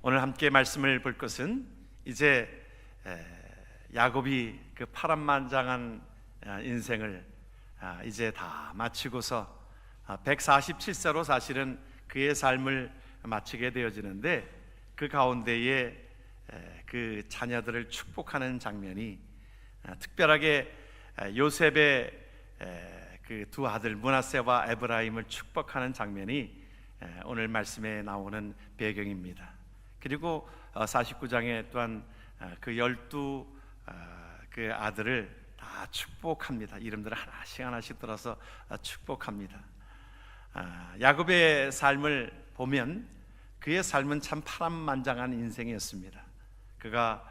오늘 함께 말씀을 볼 것은 이제 야곱이 그 파란만장한 인생을 이제 다 마치고서 147세로 사실은 그의 삶을 마치게 되어지는데, 그 가운데에 그 자녀들을 축복하는 장면이, 특별하게 요셉의 그 두 아들 므낫세와 에브라임을 축복하는 장면이 오늘 말씀에 나오는 배경입니다. 그리고 49장에 또한 그 12 그 아들을 다 축복합니다. 이름들을 하나씩 들어서 축복합니다. 야곱의 삶을 보면 그의 삶은 참 파란만장한 인생이었습니다. 그가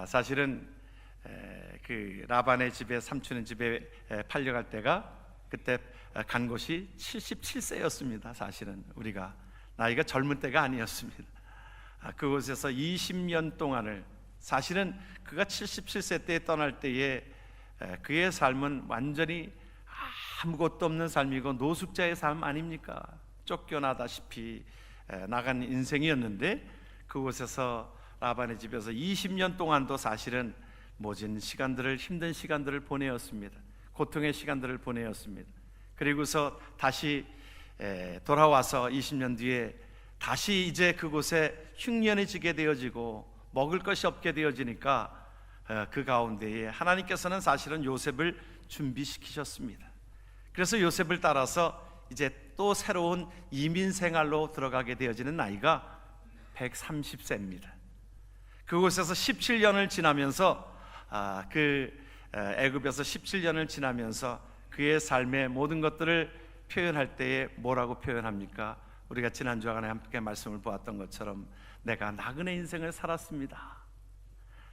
사실은 그 라반의 집에, 삼촌의 집에 팔려갈 때가, 그때 간 곳이 77세였습니다. 사실은 우리가 나이가 젊은 때가 아니었습니다. 그곳에서 20년 동안을, 사실은 그가 77세 때 떠날 때에 그의 삶은 완전히 아무것도 없는 삶이고 노숙자의 삶 아닙니까? 쫓겨나다시피 나간 인생이었는데, 그곳에서 라반의 집에서 20년 동안도 사실은 모진 시간들을, 힘든 시간들을 보내었습니다. 고통의 시간들을 보내었습니다. 그리고서 다시 돌아와서 20년 뒤에 다시 이제 그곳에 흉년해지게 되어지고 먹을 것이 없게 되어지니까 그 가운데에 하나님께서는 사실은 요셉을 준비시키셨습니다. 그래서 요셉을 따라서 이제 또 새로운 이민 생활로 들어가게 되어지는 나이가 130세입니다. 그곳에서 17년을 지나면서 애굽에서 17년을 지나면서 그의 삶의 모든 것들을 표현할 때에 뭐라고 표현합니까? 우리가 지난주간에 함께 말씀을 보았던 것처럼, 내가 나그네 인생을 살았습니다.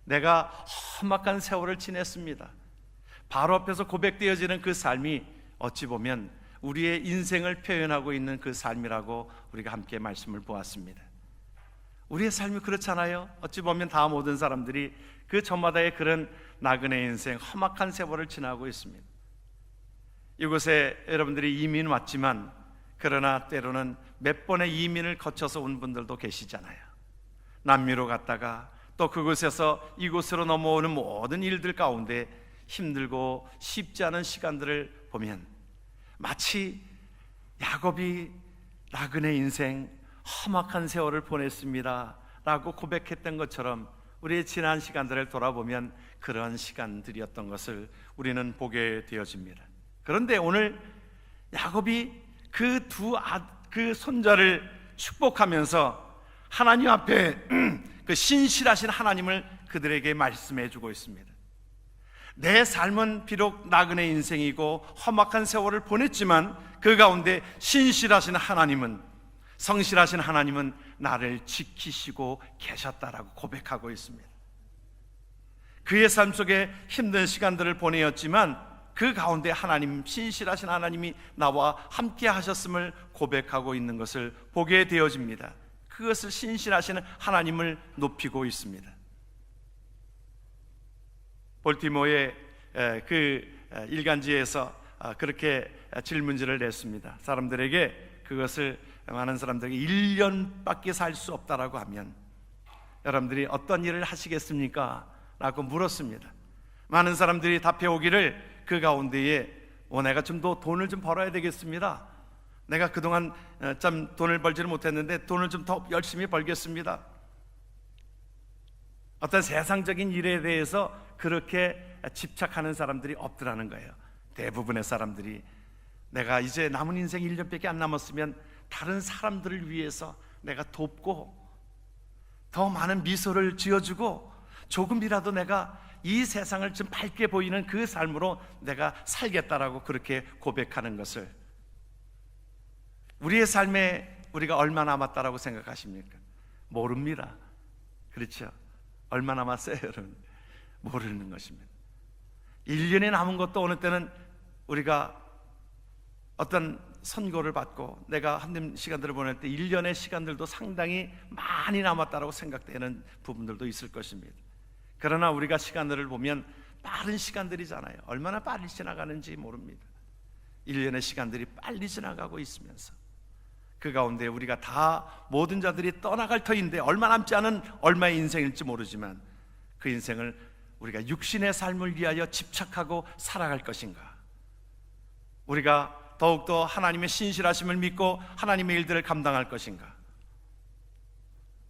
내가 험악한 세월을 지냈습니다. 바로 앞에서 고백되어지는 그 삶이 어찌 보면 우리의 인생을 표현하고 있는 그 삶이라고 우리가 함께 말씀을 보았습니다. 우리의 삶이 그렇잖아요. 어찌 보면 다 모든 사람들이 그 저마다의 그런 나그네 인생, 험악한 세월을 지나고 있습니다. 이곳에 여러분들이 이민 왔지만, 그러나 때로는 몇 번의 이민을 거쳐서 온 분들도 계시잖아요. 남미로 갔다가 또 그곳에서 이곳으로 넘어오는 모든 일들 가운데 힘들고 쉽지 않은 시간들을 보면 마치 야곱이 나그네 인생, 험악한 세월을 보냈습니다 라고 고백했던 것처럼 우리의 지난 시간들을 돌아보면 그런 시간들이었던 것을 우리는 보게 되어집니다. 그런데 오늘 야곱이 그 손자를 축복하면서 하나님 앞에 그 신실하신 하나님을 그들에게 말씀해 주고 있습니다. 내 삶은 비록 나그네 인생이고 험악한 세월을 보냈지만 그 가운데 신실하신 하나님은, 성실하신 하나님은 나를 지키시고 계셨다라고 고백하고 있습니다. 그의 삶 속에 힘든 시간들을 보내었지만 그 가운데 하나님, 신실하신 하나님이 나와 함께 하셨음을 고백하고 있는 것을 보게 되어집니다. 그것을 신실하신 하나님을 높이고 있습니다. 볼티모어의 그 일간지에서 그렇게 질문지를 냈습니다. 사람들에게 그것을, 많은 사람들에게 1년밖에 살 수 없다라고 하면 여러분들이 어떤 일을 하시겠습니까? 라고 물었습니다. 많은 사람들이 답해 오기를, 그 가운데에 내가 좀 더 돈을 좀 벌어야 되겠습니다. 내가 그동안 참 돈을 벌지를 못했는데 돈을 좀 더 열심히 벌겠습니다. 어떤 세상적인 일에 대해서 그렇게 집착하는 사람들이 없더라는 거예요. 대부분의 사람들이 내가 이제 남은 인생 1년밖에 안 남았으면 다른 사람들을 위해서 내가 돕고 더 많은 미소를 지어주고 조금이라도 내가 이 세상을 좀 밝게 보이는 그 삶으로 내가 살겠다라고 그렇게 고백하는 것을, 우리의 삶에 우리가 얼마 남았다라고 생각하십니까? 모릅니다. 그렇죠? 얼마 남았어요, 여러분? 모르는 것입니다. 1년에 남은 것도 어느 때는 우리가 어떤 선고를 받고 내가 한된 시간들을 보낼 때 1년의 시간들도 상당히 많이 남았다라고 생각되는 부분들도 있을 것입니다. 그러나 우리가 시간들을 보면 빠른 시간들이잖아요. 얼마나 빨리 지나가는지 모릅니다. 1년의 시간들이 빨리 지나가고 있으면서 그 가운데 우리가 다 모든 자들이 떠나갈 터인데 얼마 남지 않은 얼마의 인생일지 모르지만 그 인생을 우리가 육신의 삶을 위하여 집착하고 살아갈 것인가, 우리가 더욱더 하나님의 신실하심을 믿고 하나님의 일들을 감당할 것인가.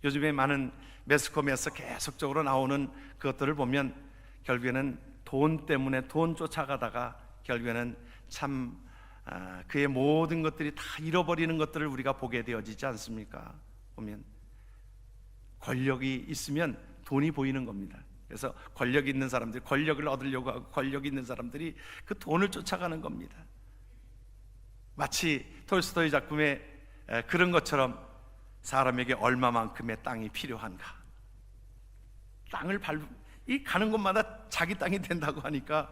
요즘에 많은 매스컴에서 계속적으로 나오는 그것들을 보면 결국에는 돈 때문에 돈 쫓아가다가 결국에는 참 그의 모든 것들이 다 잃어버리는 것들을 우리가 보게 되어지지 않습니까? 보면 권력이 있으면 돈이 보이는 겁니다. 그래서 권력이 있는 사람들이 권력을 얻으려고 하고 권력이 있는 사람들이 그 돈을 쫓아가는 겁니다. 마치 톨스토이 작품에 그런 것처럼 사람에게 얼마만큼의 땅이 필요한가, 땅을 가는 곳마다 자기 땅이 된다고 하니까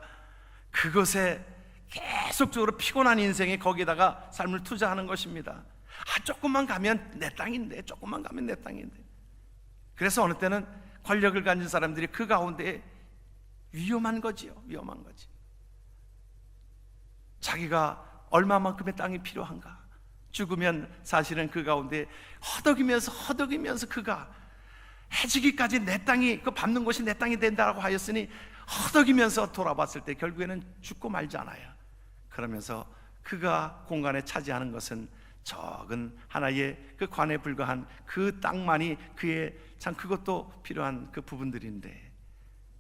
그것에 계속적으로 피곤한 인생에 거기다가 삶을 투자하는 것입니다. 조금만 가면 내 땅인데, 조금만 가면 내 땅인데. 그래서 어느 때는 권력을 가진 사람들이 그 가운데 위험한 거지요. 위험한 거지. 자기가 얼마만큼의 땅이 필요한가, 죽으면 사실은 그 가운데 허덕이면서 그가 해지기까지 내 땅이, 그 밟는 곳이 내 땅이 된다고 하였으니 허덕이면서 돌아봤을 때 결국에는 죽고 말지 않아요. 그러면서 그가 공간에 차지하는 것은 적은 하나의 그 관에 불과한 그 땅만이 그의 참 그것도 필요한 그 부분들인데,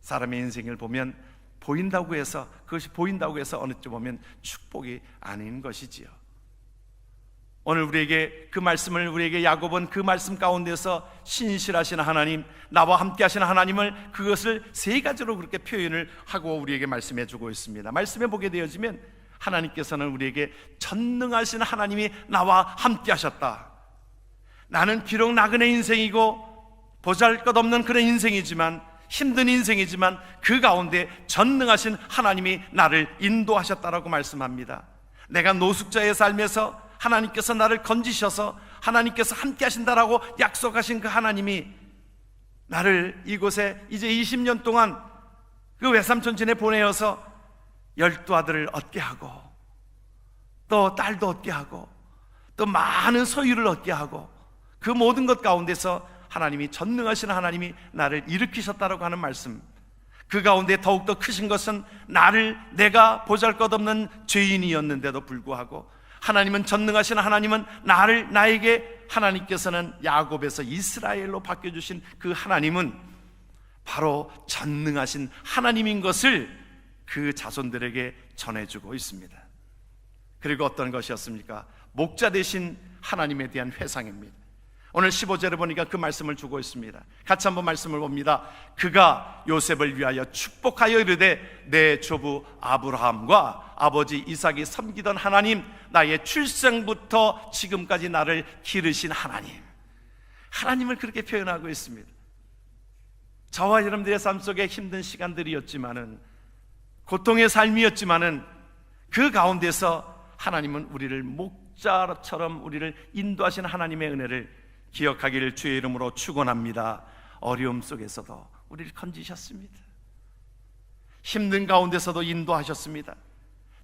사람의 인생을 보면 보인다고 해서, 그것이 보인다고 해서 어느 쪽 보면 축복이 아닌 것이지요. 오늘 우리에게 그 말씀을, 우리에게 야곱은 그 말씀 가운데서 신실하신 하나님, 나와 함께 하시는 하나님을, 그것을 세 가지로 그렇게 표현을 하고 우리에게 말씀해 주고 있습니다. 말씀해 보게 되어지면 하나님께서는 우리에게 전능하신 하나님이 나와 함께 하셨다. 나는 비록 나그네 인생이고 보잘것없는 그런 인생이지만, 힘든 인생이지만 그 가운데 전능하신 하나님이 나를 인도하셨다라고 말씀합니다. 내가 노숙자의 삶에서 하나님께서 나를 건지셔서 하나님께서 함께 하신다라고 약속하신 그 하나님이 나를 이곳에 이제 20년 동안 그 외삼촌진에 보내어서 12아들을 얻게 하고 또 딸도 얻게 하고 또 많은 소유를 얻게 하고 그 모든 것 가운데서 하나님이, 전능하신 하나님이 나를 일으키셨다라고 하는 말씀, 그 가운데 더욱더 크신 것은 내가 보잘것없는 죄인이었는데도 불구하고 하나님은, 전능하신 하나님은 나에게, 하나님께서는 야곱에서 이스라엘로 바뀌어주신 그 하나님은 바로 전능하신 하나님인 것을 그 자손들에게 전해주고 있습니다. 그리고 어떤 것이었습니까? 목자 되신 하나님에 대한 회상입니다. 오늘 15절에 보니까 그 말씀을 주고 있습니다. 같이 한번 말씀을 봅니다. 그가 요셉을 위하여 축복하여 이르되 내 조부 아브라함과 아버지 이삭이 섬기던 하나님, 나의 출생부터 지금까지 나를 기르신 하나님, 하나님을 그렇게 표현하고 있습니다. 저와 여러분들의 삶 속에 힘든 시간들이었지만은, 고통의 삶이었지만은 그 가운데서 하나님은 우리를 목자처럼 우리를 인도하신 하나님의 은혜를 기억하기를 주의 이름으로 축원합니다. 어려움 속에서도 우리를 건지셨습니다. 힘든 가운데서도 인도하셨습니다.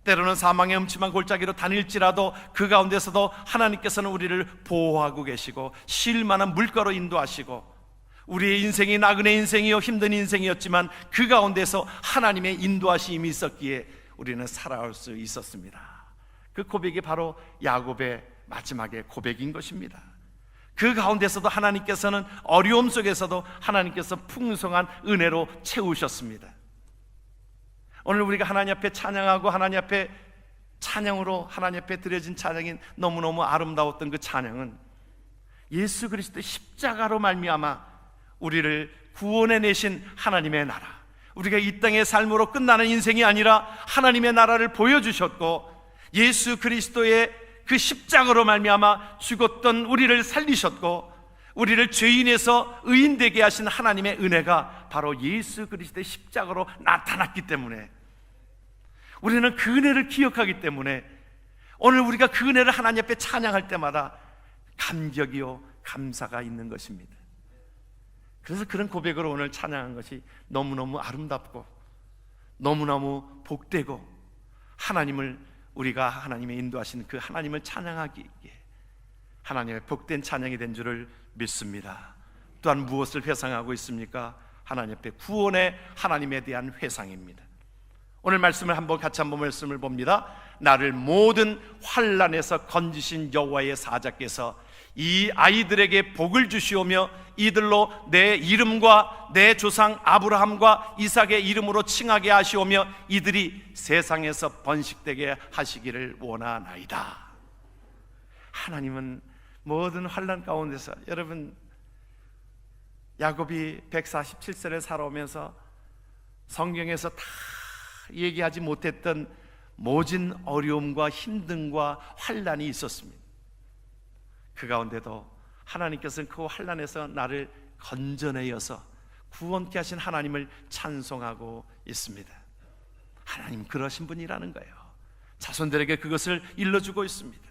때로는 사망의 음침한 골짜기로 다닐지라도 그 가운데서도 하나님께서는 우리를 보호하고 계시고 쉴 만한 물가로 인도하시고, 우리의 인생이 나그네 인생이요 힘든 인생이었지만 그 가운데서 하나님의 인도하심이 있었기에 우리는 살아올 수 있었습니다. 그 고백이 바로 야곱의 마지막의 고백인 것입니다. 그 가운데서도 하나님께서는, 어려움 속에서도 하나님께서 풍성한 은혜로 채우셨습니다. 오늘 우리가 하나님 앞에 찬양하고 하나님 앞에 찬양으로 하나님 앞에 드려진 찬양이 너무너무 아름다웠던 그 찬양은 예수 그리스도의 십자가로 말미암아 우리를 구원해내신 하나님의 나라, 우리가 이 땅의 삶으로 끝나는 인생이 아니라 하나님의 나라를 보여주셨고, 예수 그리스도의 그 십자가로 말미암아 죽었던 우리를 살리셨고, 우리를 죄인에서 의인되게 하신 하나님의 은혜가 바로 예수 그리스도의 십자가로 나타났기 때문에, 우리는 그 은혜를 기억하기 때문에 오늘 우리가 그 은혜를 하나님 앞에 찬양할 때마다 감격이요 감사가 있는 것입니다. 그래서 그런 고백으로 오늘 찬양한 것이 너무너무 아름답고 너무너무 복되고, 하나님을, 우리가 하나님의 인도하신 그 하나님을 찬양하기에 하나님의 복된 찬양이 된 줄을 믿습니다. 또한 무엇을 회상하고 있습니까? 하나님 앞에 구원의 하나님에 대한 회상입니다. 오늘 말씀을 같이 한번 말씀을 봅니다. 나를 모든 환난에서 건지신 여호와의 사자께서 이 아이들에게 복을 주시오며 이들로 내 이름과 내 조상 아브라함과 이삭의 이름으로 칭하게 하시오며 이들이 세상에서 번식되게 하시기를 원하나이다. 하나님은 모든 환난 가운데서, 여러분, 야곱이 147세를 살아오면서 성경에서 다 얘기하지 못했던 모진 어려움과 힘듦과 환난이 있었습니다. 그 가운데도 하나님께서는 그 환난에서 나를 건져내어서 구원케 하신 하나님을 찬송하고 있습니다. 하나님 그러신 분이라는 거예요. 자손들에게 그것을 일러주고 있습니다.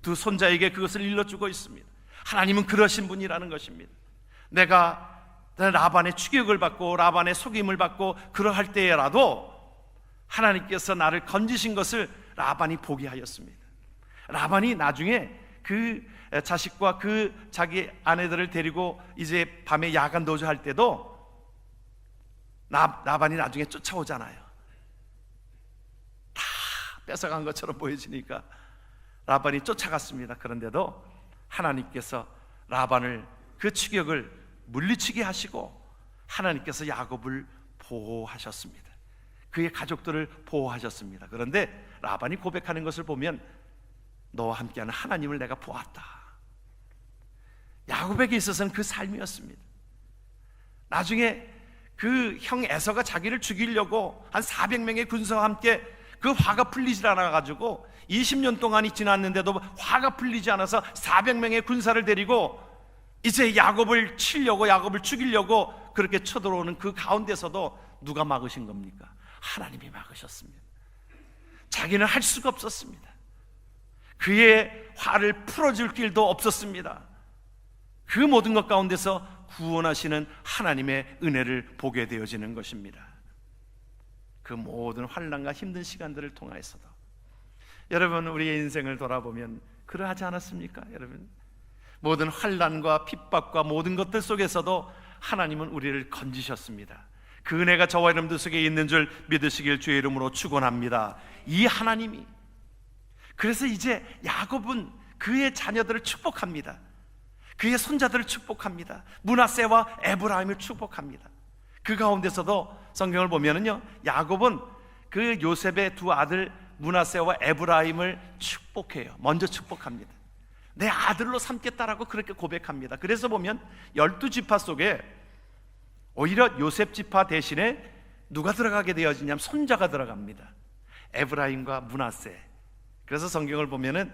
두 손자에게 그것을 일러주고 있습니다. 하나님은 그러신 분이라는 것입니다. 내가 라반의 추격을 받고 라반의 속임을 받고 그러할 때라도 하나님께서 나를 건지신 것을 라반이 보게 하였습니다. 라반이 나중에 그 자식과 그 자기 아내들을 데리고 이제 밤에 야간 도주할 때도 라반이 나중에 쫓아오잖아요. 다 뺏어간 것처럼 보여지니까 라반이 쫓아갔습니다. 그런데도 하나님께서 라반을 그 추격을 물리치게 하시고 하나님께서 야곱을 보호하셨습니다. 그의 가족들을 보호하셨습니다. 그런데 라반이 고백하는 것을 보면 너와 함께하는 하나님을 내가 보았다. 야곱에게 있어서는 그 삶이었습니다. 나중에 그 형 에서가 자기를 죽이려고 한 400명의 군사와 함께 그 화가 풀리지 않아가지고 20년 동안이 지났는데도 화가 풀리지 않아서 400명의 군사를 데리고 이제 야곱을 치려고, 야곱을 죽이려고 그렇게 쳐들어오는 그 가운데서도 누가 막으신 겁니까? 하나님이 막으셨습니다. 자기는 할 수가 없었습니다. 그의 화를 풀어줄 길도 없었습니다. 그 모든 것 가운데서 구원하시는 하나님의 은혜를 보게 되어지는 것입니다. 그 모든 환난과 힘든 시간들을 통하여서도 여러분, 우리의 인생을 돌아보면 그러하지 않았습니까? 여러분, 모든 환난과 핍박과 모든 것들 속에서도 하나님은 우리를 건지셨습니다. 그 은혜가 저와 여러분들 속에 있는 줄 믿으시길 주의 이름으로 축원합니다. 이 하나님이, 그래서 이제 야곱은 그의 자녀들을 축복합니다. 그의 손자들을 축복합니다. 므낫세와 에브라임을 축복합니다. 그 가운데서도 성경을 보면은요, 야곱은 그 요셉의 두 아들 므낫세와 에브라임을 축복해요. 먼저 축복합니다. 내 아들로 삼겠다라고 그렇게 고백합니다. 그래서 보면 12지파 속에 오히려 요셉 지파 대신에 누가 들어가게 되어지냐면 손자가 들어갑니다. 에브라임과 므낫세. 그래서 성경을 보면은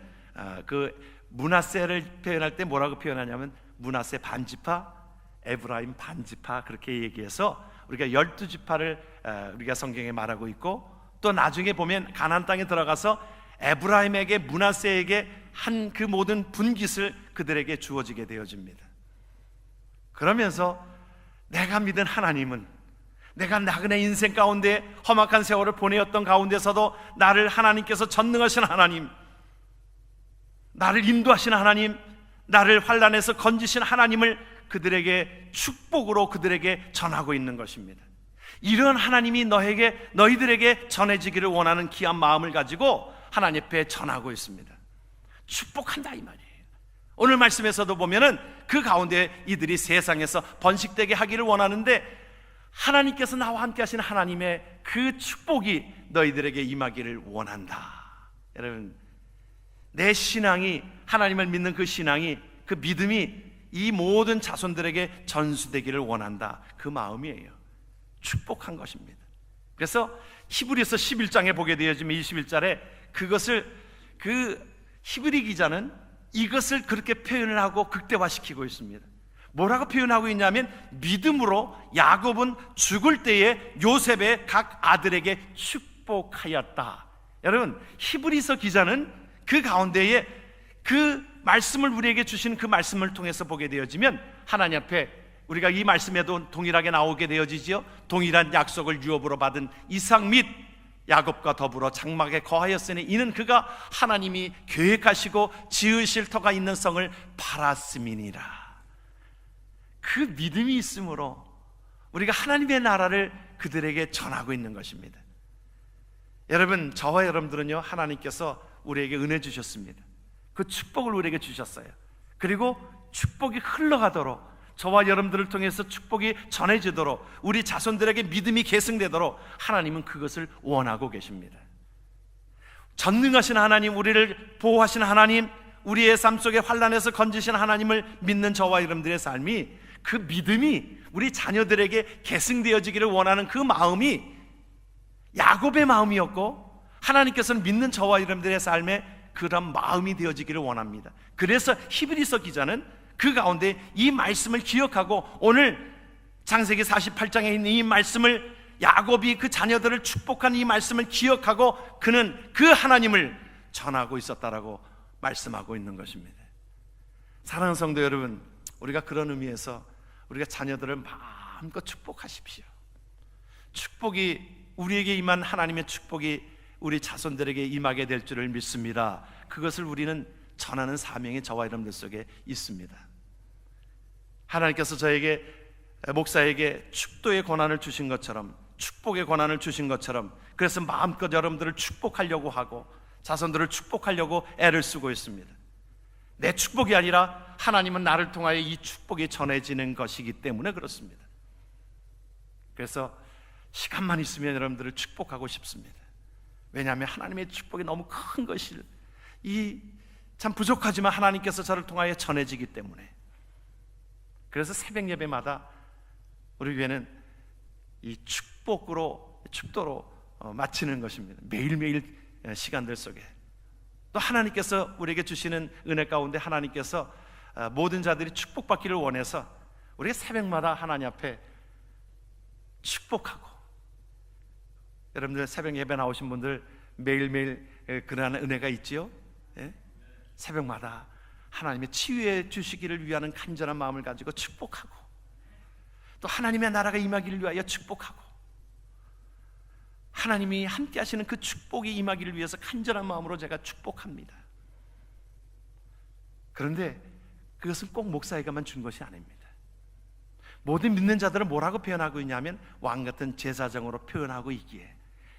그 므낫세를 표현할 때 뭐라고 표현하냐면 므낫세 반지파, 에브라임 반지파, 그렇게 얘기해서 우리가 12지파를 우리가 성경에 말하고 있고, 또 나중에 보면 가나안 땅에 들어가서 에브라임에게, 므낫세에게 한 그 모든 분깃을 그들에게 주어지게 되어집니다. 그러면서 내가 믿은 하나님은, 내가 나그네 인생 가운데 험악한 세월을 보내었던 가운데서도 나를 하나님께서 전능하신 하나님, 나를 인도하신 하나님, 나를 환난에서 건지신 하나님을 그들에게 축복으로 그들에게 전하고 있는 것입니다. 이런 하나님이 너희들에게 전해지기를 원하는 귀한 마음을 가지고 하나님 앞에 전하고 있습니다. 축복한다 이 말이에요. 오늘 말씀에서도 보면은 그 가운데 이들이 세상에서 번식되게 하기를 원하는데 하나님께서 나와 함께 하시는 하나님의 그 축복이 너희들에게 임하기를 원한다. 여러분, 내 신앙이, 하나님을 믿는 그 신앙이, 그 믿음이 이 모든 자손들에게 전수되기를 원한다, 그 마음이에요. 축복한 것입니다. 그래서 히브리서 11장에 보게 되어지면 21절에 그것을, 그 히브리 기자는 이것을 그렇게 표현을 하고 극대화시키고 있습니다. 뭐라고 표현하고 있냐면 믿음으로 야곱은 죽을 때에 요셉의 각 아들에게 축복하였다. 여러분, 히브리서 기자는 그 가운데에 그 말씀을 우리에게 주신 그 말씀을 통해서 보게 되어지면 하나님 앞에 우리가 이 말씀에도 동일하게 나오게 되어지지요. 동일한 약속을 유업으로 받은 이삭 및 야곱과 더불어 장막에 거하였으니 이는 그가 하나님이 계획하시고 지으실 터가 있는 성을 팔았음이니라. 그 믿음이 있으므로 우리가 하나님의 나라를 그들에게 전하고 있는 것입니다. 여러분, 저와 여러분들은요, 하나님께서 우리에게 은혜 주셨습니다. 그 축복을 우리에게 주셨어요. 그리고 축복이 흘러가도록, 저와 여러분들을 통해서 축복이 전해지도록, 우리 자손들에게 믿음이 계승되도록 하나님은 그것을 원하고 계십니다. 전능하신 하나님, 우리를 보호하시는 하나님, 우리의 삶 속에 환난에서 건지시는 하나님을 믿는 저와 여러분들의 삶이, 그 믿음이 우리 자녀들에게 계승되어지기를 원하는 그 마음이 야곱의 마음이었고, 하나님께서는 믿는 저와 여러분들의 삶에 그런 마음이 되어지기를 원합니다. 그래서 히브리서 기자는 그 가운데 이 말씀을 기억하고, 오늘 창세기 48장에 있는 이 말씀을, 야곱이 그 자녀들을 축복한 이 말씀을 기억하고 그는 그 하나님을 전하고 있었다라고 말씀하고 있는 것입니다. 사랑하는 성도 여러분, 우리가 그런 의미에서 우리가 자녀들을 마음껏 축복하십시오. 축복이, 우리에게 임한 하나님의 축복이 우리 자손들에게 임하게 될 줄을 믿습니다. 그것을 우리는 전하는 사명이 저와 여러분들 속에 있습니다. 하나님께서 저에게, 목사에게 축도의 권한을 주신 것처럼, 축복의 권한을 주신 것처럼, 그래서 마음껏 여러분들을 축복하려고 하고 자손들을 축복하려고 애를 쓰고 있습니다. 내 축복이 아니라 하나님은 나를 통하여 이 축복이 전해지는 것이기 때문에 그렇습니다. 그래서 시간만 있으면 여러분들을 축복하고 싶습니다. 왜냐하면 하나님의 축복이 너무 큰 것을, 이 참 부족하지만 하나님께서 저를 통하여 전해지기 때문에. 그래서 새벽 예배마다 우리 교회는 이 축도로 마치는 것입니다. 매일매일 시간들 속에 또 하나님께서 우리에게 주시는 은혜 가운데 하나님께서 모든 자들이 축복받기를 원해서 우리가 새벽마다 하나님 앞에 축복하고, 여러분들 새벽 예배 나오신 분들 매일매일 그러한 은혜가 있지요? 예? 새벽마다 하나님의 치유해 주시기를 위하는 간절한 마음을 가지고 축복하고, 또 하나님의 나라가 임하기를 위하여 축복하고, 하나님이 함께 하시는 그 축복이 임하기를 위해서 간절한 마음으로 제가 축복합니다. 그런데 그것은 꼭 목사에게만 준 것이 아닙니다. 모든 믿는 자들은 뭐라고 표현하고 있냐면 왕같은 제사장으로 표현하고 있기에,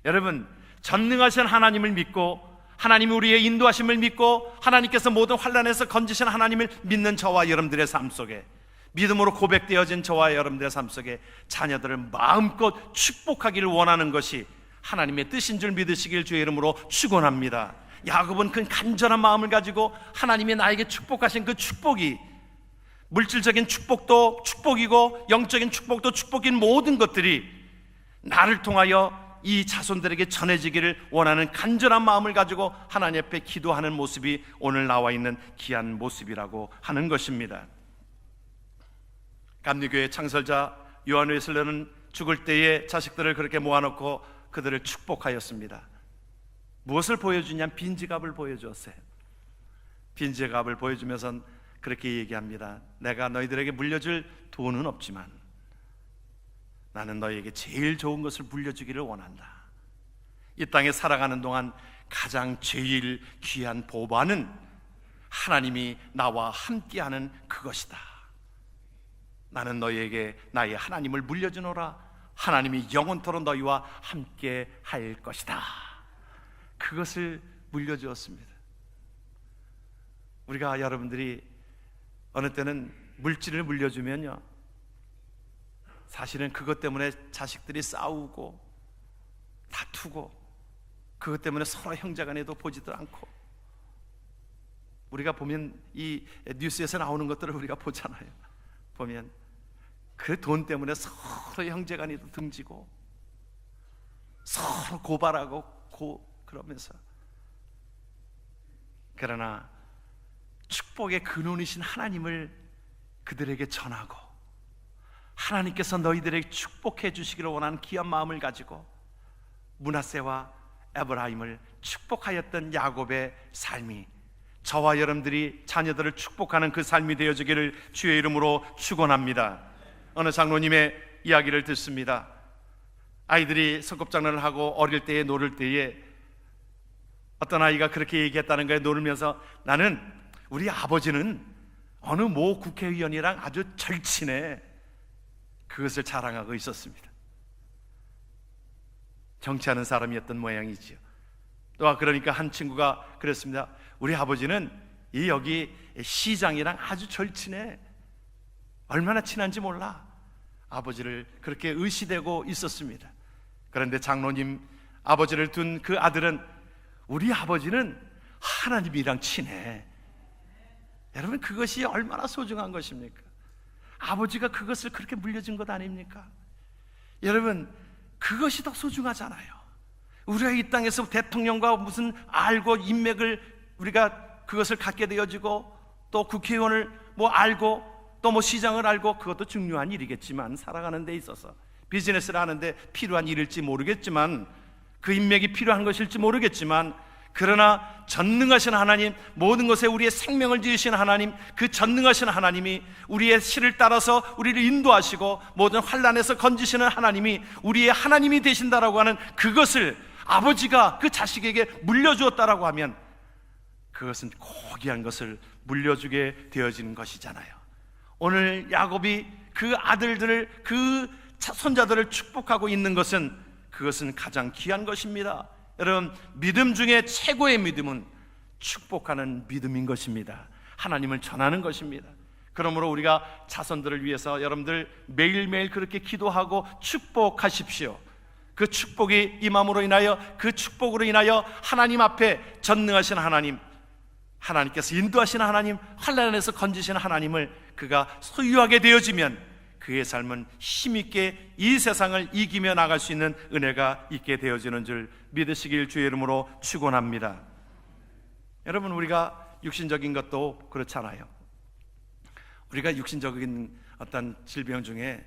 여러분, 전능하신 하나님을 믿고 하나님이 우리의 인도하심을 믿고 하나님께서 모든 환난에서 건지신 하나님을 믿는 저와 여러분들의 삶 속에, 믿음으로 고백되어진 저와 여러분들의 삶 속에 자녀들을 마음껏 축복하기를 원하는 것이 하나님의 뜻인 줄 믿으시길 주의 이름으로 축원합니다. 야곱은 그 간절한 마음을 가지고 하나님이 나에게 축복하신 그 축복이, 물질적인 축복도 축복이고 영적인 축복도 축복인 모든 것들이 나를 통하여 이 자손들에게 전해지기를 원하는 간절한 마음을 가지고 하나님 앞에 기도하는 모습이 오늘 나와 있는 귀한 모습이라고 하는 것입니다. 감리교회 창설자 요한 웨슬레는 죽을 때에 자식들을 그렇게 모아놓고 그들을 축복하였습니다. 무엇을 보여주냐면 빈지갑을 보여주었어요. 빈지갑을 보여주면서 그렇게 얘기합니다. 내가 너희들에게 물려줄 돈은 없지만 나는 너희에게 제일 좋은 것을 물려주기를 원한다. 이 땅에 살아가는 동안 가장 제일 귀한 보화는 하나님이 나와 함께하는 그것이다. 나는 너희에게 나의 하나님을 물려주노라. 하나님이 영원토록 너희와 함께 할 것이다. 그것을 물려주었습니다. 우리가, 여러분들이 어느 때는 물질을 물려주면요, 사실은 그것 때문에 자식들이 싸우고 다투고, 그것 때문에 서로 형제간에도 보지도 않고, 우리가 보면 이 뉴스에서 나오는 것들을 우리가 보잖아요. 보면 그 돈 때문에 서로 형제간에도 등지고 서로 고발하고 그러면서, 그러나 축복의 근원이신 하나님을 그들에게 전하고 하나님께서 너희들에게 축복해 주시기를 원하는 귀한 마음을 가지고 므낫세와 에브라임을 축복하였던 야곱의 삶이 저와 여러분들이 자녀들을 축복하는 그 삶이 되어지기를 주의 이름으로 축원합니다. 어느 장로님의 이야기를 듣습니다. 아이들이 소꿉장난을 하고 어릴 때에 놀을 때에 어떤 아이가 그렇게 얘기했다는 거예요. 놀면서 나는 우리 아버지는 어느 모 국회의원이랑 아주 절친해. 그것을 자랑하고 있었습니다. 정치하는 사람이었던 모양이지요. 또 그러니까 한 친구가 그랬습니다. 우리 아버지는 여기 시장이랑 아주 절친해. 얼마나 친한지 몰라. 아버지를 그렇게 의시되고 있었습니다. 그런데 장로님 아버지를 둔 그 아들은 우리 아버지는 하나님이랑 친해. 여러분, 그것이 얼마나 소중한 것입니까? 아버지가 그것을 그렇게 물려준 것 아닙니까? 여러분, 그것이 더 소중하잖아요. 우리가 이 땅에서 대통령과 무슨 알고 인맥을 우리가 그것을 갖게 되어지고, 또 국회의원을 알고, 또 시장을 알고, 그것도 중요한 일이겠지만 살아가는 데 있어서 비즈니스를 하는데 필요한 일일지 모르겠지만, 그 인맥이 필요한 것일지 모르겠지만, 그러나 전능하신 하나님, 모든 것에 우리의 생명을 지으신 하나님, 그 전능하신 하나님이 우리의 실을 따라서 우리를 인도하시고 모든 환난에서 건지시는 하나님이 우리의 하나님이 되신다라고 하는 그것을 아버지가 그 자식에게 물려주었다라고 하면, 그것은 고귀한 것을 물려주게 되어지는 것이잖아요. 오늘 야곱이 그 아들들을, 그 손자들을 축복하고 있는 것은, 그것은 가장 귀한 것입니다. 여러분, 믿음 중에 최고의 믿음은 축복하는 믿음인 것입니다. 하나님을 전하는 것입니다. 그러므로 우리가 자손들을 위해서 여러분들 매일매일 그렇게 기도하고 축복하십시오. 그 축복이 임함으로 인하여, 그 축복으로 인하여 하나님 앞에 전능하신 하나님, 하나님께서 인도하시는 하나님, 환난에서 건지시는 하나님을 그가 소유하게 되어지면 그의 삶은 힘있게 이 세상을 이기며 나갈 수 있는 은혜가 있게 되어지는 줄 믿으시길 주의 이름으로 축원합니다. 여러분, 우리가 육신적인 것도 그렇잖아요. 우리가 육신적인 어떤 질병 중에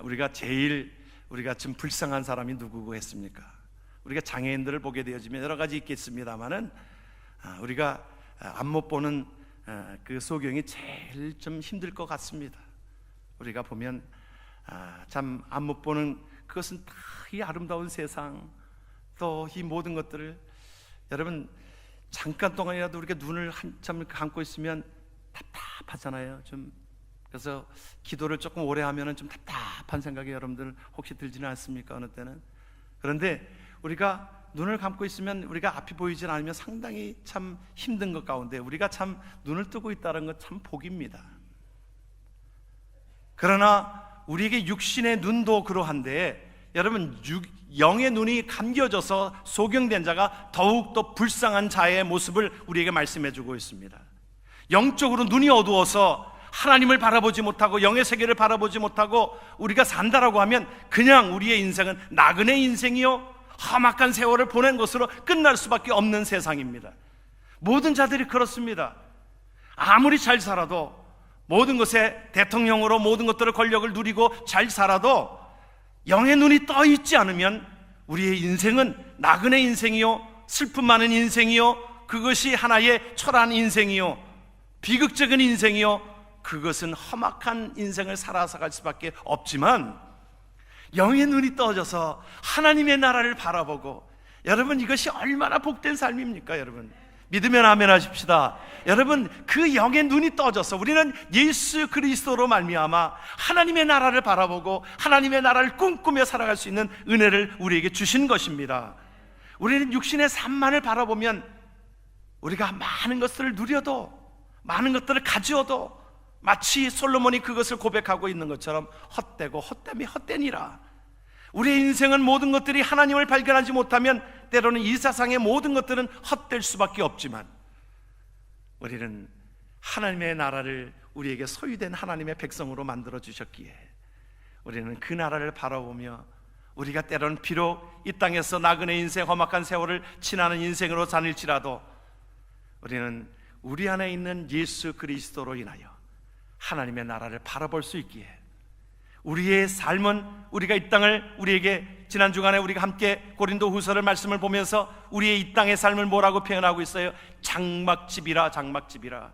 우리가 제일 우리가 좀 불쌍한 사람이 누구고 했습니까? 우리가 장애인들을 보게 되어지면 여러 가지 있겠습니다만은 우리가 안 못 보는 그 소경이 제일 좀 힘들 것 같습니다. 우리가 보면 참 안 못 보는 그것은 다 이 아름다운 세상, 또 이 모든 것들을, 여러분 잠깐 동안이라도 우리가 눈을 한참 감고 있으면 답답하잖아요. 좀 그래서 기도를 조금 오래 하면은 좀 답답한 생각이 여러분들 혹시 들지는 않습니까? 어느 때는. 그런데 우리가 눈을 감고 있으면, 우리가 앞이 보이지 않으면 상당히 참 힘든 것 가운데 우리가 참 눈을 뜨고 있다는 것 참 복입니다. 그러나 우리에게 육신의 눈도 그러한데, 여러분 영의 눈이 감겨져서 소경된 자가 더욱더 불쌍한 자의 모습을 우리에게 말씀해 주고 있습니다. 영적으로 눈이 어두워서 하나님을 바라보지 못하고 영의 세계를 바라보지 못하고 우리가 산다라고 하면 그냥 우리의 인생은 나그네 인생이요, 험악한 세월을 보낸 것으로 끝날 수밖에 없는 세상입니다. 모든 자들이 그렇습니다. 아무리 잘 살아도, 모든 것에 대통령으로 모든 것들을 권력을 누리고 잘 살아도 영의 눈이 떠 있지 않으면 우리의 인생은 나그네 인생이요, 슬픔 많은 인생이요, 그것이 하나의 초라한 인생이요, 비극적인 인생이요, 그것은 험악한 인생을 살아갈 수밖에 없지만, 영의 눈이 떠져서 하나님의 나라를 바라보고, 여러분 이것이 얼마나 복된 삶입니까? 여러분 믿으면 아멘 하십시다. 여러분, 그 영의 눈이 떠져서 우리는 예수 그리스도로 말미암아 하나님의 나라를 바라보고 하나님의 나라를 꿈꾸며 살아갈 수 있는 은혜를 우리에게 주신 것입니다. 우리는 육신의 삶만을 바라보면 우리가 많은 것들을 누려도, 많은 것들을 가지어도 마치 솔로몬이 그것을 고백하고 있는 것처럼 헛되고 헛됨이 헛되니라. 우리의 인생은 모든 것들이 하나님을 발견하지 못하면 때로는 이 세상의 모든 것들은 헛될 수밖에 없지만, 우리는 하나님의 나라를 우리에게 소유된 하나님의 백성으로 만들어 주셨기에 우리는 그 나라를 바라보며, 우리가 때로는 비록 이 땅에서 나그네 인생, 험악한 세월을 지나는 인생으로 다닐지라도 우리는 우리 안에 있는 예수 그리스도로 인하여 하나님의 나라를 바라볼 수 있기에, 우리의 삶은, 우리가 이 땅을, 우리에게 지난 주간에 우리가 함께 고린도 후서를 말씀을 보면서 우리의 이 땅의 삶을 뭐라고 표현하고 있어요? 장막집이라. 장막집이라.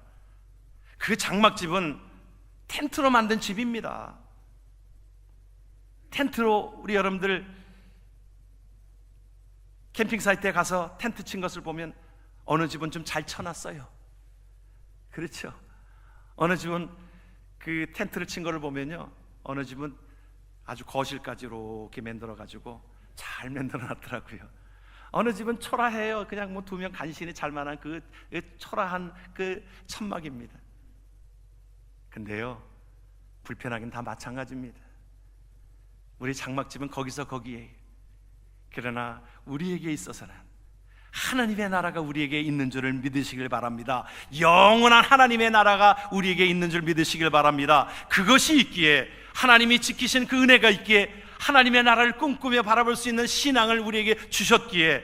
그 장막집은 텐트로 만든 집입니다. 텐트로 우리 여러분들 캠핑 사이트에 가서 텐트 친 것을 보면 어느 집은 좀 잘 쳐놨어요. 그렇죠? 어느 집은 그 텐트를 친 거를 보면요, 어느 집은 아주 거실까지 이렇게 만들어 가지고 잘 만들어 놨더라고요. 어느 집은 초라해요. 그냥 뭐 두 명 간신히 잘만한 그 초라한 그 천막입니다. 근데요, 불편하긴 다 마찬가지입니다. 우리 장막집은 거기서 거기에. 그러나 우리에게 있어서는 하나님의 나라가 우리에게 있는 줄을 믿으시길 바랍니다. 영원한 하나님의 나라가 우리에게 있는 줄 믿으시길 바랍니다. 그것이 있기에, 하나님이 지키신 그 은혜가 있기에, 하나님의 나라를 꿈꾸며 바라볼 수 있는 신앙을 우리에게 주셨기에,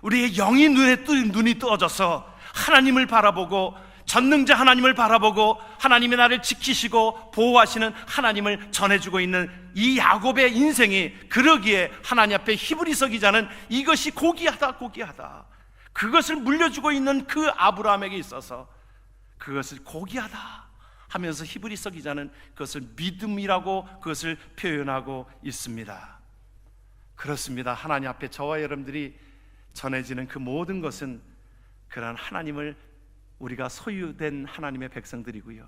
우리의 영이 눈이 뜨어져서 하나님을 바라보고, 전능자 하나님을 바라보고, 하나님의 나라를 지키시고 보호하시는 하나님을 전해주고 있는 이 야곱의 인생이, 그러기에 하나님 앞에 히브리서 기자는 이것이 고귀하다, 고귀하다, 그것을 물려주고 있는 그 아브라함에게 있어서 그것을 고귀하다 하면서 히브리서 기자는 그것을 믿음이라고 그것을 표현하고 있습니다. 그렇습니다. 하나님 앞에 저와 여러분들이 전해지는 그 모든 것은 그러한 하나님을, 우리가 소유된 하나님의 백성들이고요,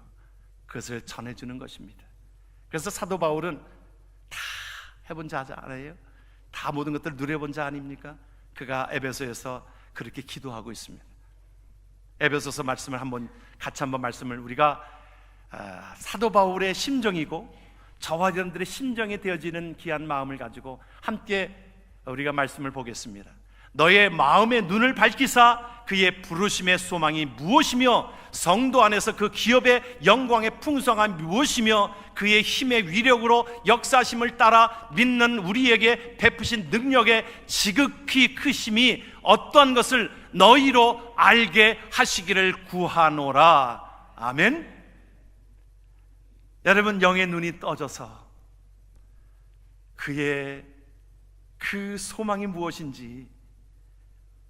그것을 전해주는 것입니다. 그래서 사도 바울은 다 해본 자 아니에요? 다 모든 것들을 누려본 자 아닙니까? 그가 에베소에서 그렇게 기도하고 있습니다. 에베소서 말씀을 같이 한번 말씀을 우리가 사도 바울의 심정이고 저와 여러분들의 심정에 되어지는 귀한 마음을 가지고 함께 우리가 말씀을 보겠습니다. 너의 마음의 눈을 밝히사 그의 부르심의 소망이 무엇이며 성도 안에서 그 기업의 영광의 풍성함이 무엇이며 그의 힘의 위력으로 역사심을 따라 믿는 우리에게 베푸신 능력의 지극히 크심이 어떠한 것을 너희로 알게 하시기를 구하노라. 아멘. 여러분, 영의 눈이 떠져서 그의 그 소망이 무엇인지,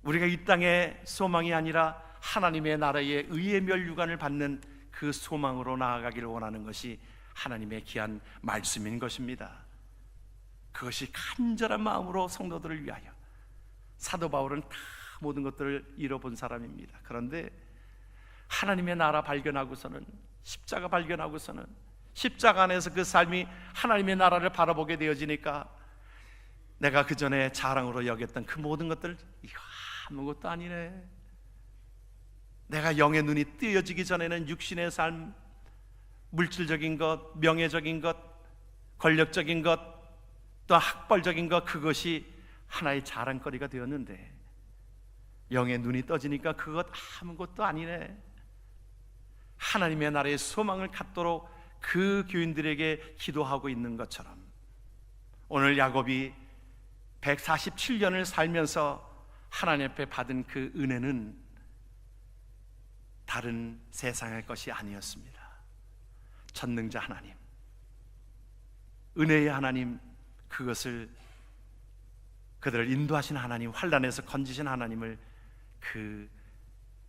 우리가 이 땅의 소망이 아니라 하나님의 나라의 의의 면류관을 받는 그 소망으로 나아가기를 원하는 것이 하나님의 귀한 말씀인 것입니다. 그것이 간절한 마음으로 성도들을 위하여, 사도 바울은 다 모든 것들을 잃어본 사람입니다. 그런데 하나님의 나라 발견하고서는, 십자가 발견하고서는, 십자가 안에서 그 삶이 하나님의 나라를 바라보게 되어지니까 내가 그 전에 자랑으로 여겼던 그 모든 것들, 이거 아무것도 아니네. 내가 영의 눈이 뜨여지기 전에는 육신의 삶, 물질적인 것, 명예적인 것, 권력적인 것, 또 학벌적인 것, 그것이 하나의 자랑거리가 되었는데 영의 눈이 떠지니까 그것 아무것도 아니네. 하나님의 나라의 소망을 갖도록 그 교인들에게 기도하고 있는 것처럼, 오늘 야곱이 147년을 살면서 하나님 앞에 받은 그 은혜는 다른 세상의 것이 아니었습니다. 전능자 하나님, 은혜의 하나님, 그것을 그들을 인도하신 하나님, 환난에서 건지신 하나님을 그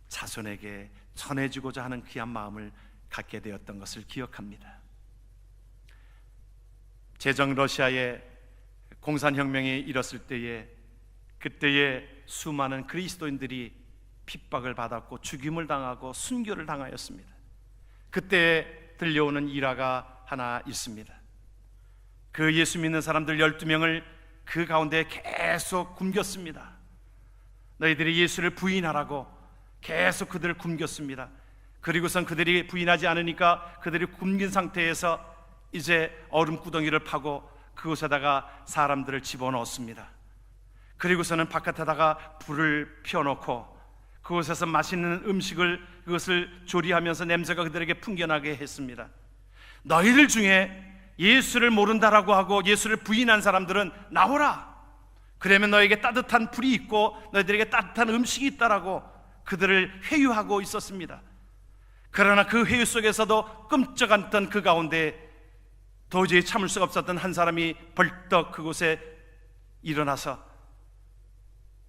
자손에게 전해주고자 하는 귀한 마음을 갖게 되었던 것을 기억합니다. 제정 러시아의 공산혁명이 일었을 때에, 그때에 수많은 그리스도인들이 핍박을 받았고 죽임을 당하고 순교를 당하였습니다. 그때 들려오는 일화가 하나 있습니다. 그 예수 믿는 사람들 12명을 그 가운데 계속 굶겼습니다. 너희들이 예수를 부인하라고 계속 그들을 굶겼습니다. 그리고선 그들이 부인하지 않으니까 그들이 굶긴 상태에서 이제 얼음구덩이를 파고 그곳에다가 사람들을 집어넣었습니다. 그리고서는 바깥에다가 불을 피워놓고 그곳에서 맛있는 음식을, 그것을 조리하면서 냄새가 그들에게 풍겨나게 했습니다. 너희들 중에 예수를 모른다라고 하고 예수를 부인한 사람들은 나오라. 그러면 너에게 따뜻한 불이 있고 너희들에게 따뜻한 음식이 있다라고 그들을 회유하고 있었습니다. 그러나 그 회유 속에서도 끔찍했던 그 가운데 도저히 참을 수가 없었던 한 사람이 벌떡 그곳에 일어나서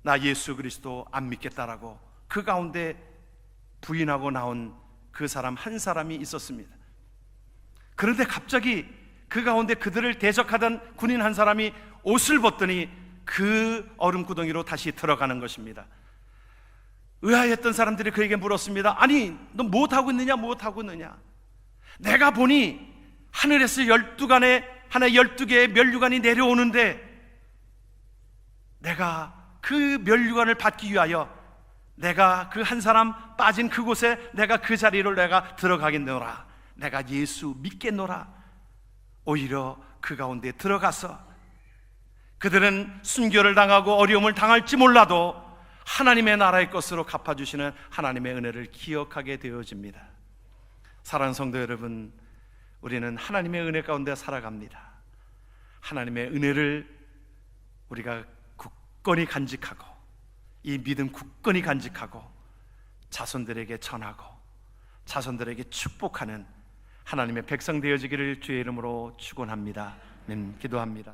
나 예수 그리스도 안 믿겠다라고 그 가운데 부인하고 나온 그 사람 한 사람이 있었습니다. 그런데 갑자기 그 가운데 그들을 대적하던 군인 한 사람이 옷을 벗더니 그 얼음구덩이로 다시 들어가는 것입니다. 의아했던 사람들이 그에게 물었습니다. 아니, 너 무엇하고 있느냐? 무엇하고 있느냐? 내가 보니 하늘에서 12간에 하나 12개의 면류관이 내려오는데 내가 그 면류관을 받기 위하여 내가 그 한 사람 빠진 그곳에 내가 그 자리로 내가 들어가겠노라. 내가 예수 믿겠노라. 오히려 그 가운데 들어가서 그들은 순교를 당하고 어려움을 당할지 몰라도 하나님의 나라의 것으로 갚아주시는 하나님의 은혜를 기억하게 되어집니다. 사랑하는 성도 여러분, 우리는 하나님의 은혜 가운데 살아갑니다. 하나님의 은혜를 우리가 굳건히 간직하고 이 믿음 굳건히 간직하고 자손들에게 전하고 자손들에게 축복하는 하나님의 백성 되어지기를 주의 이름으로 축원합니다. 기도합니다.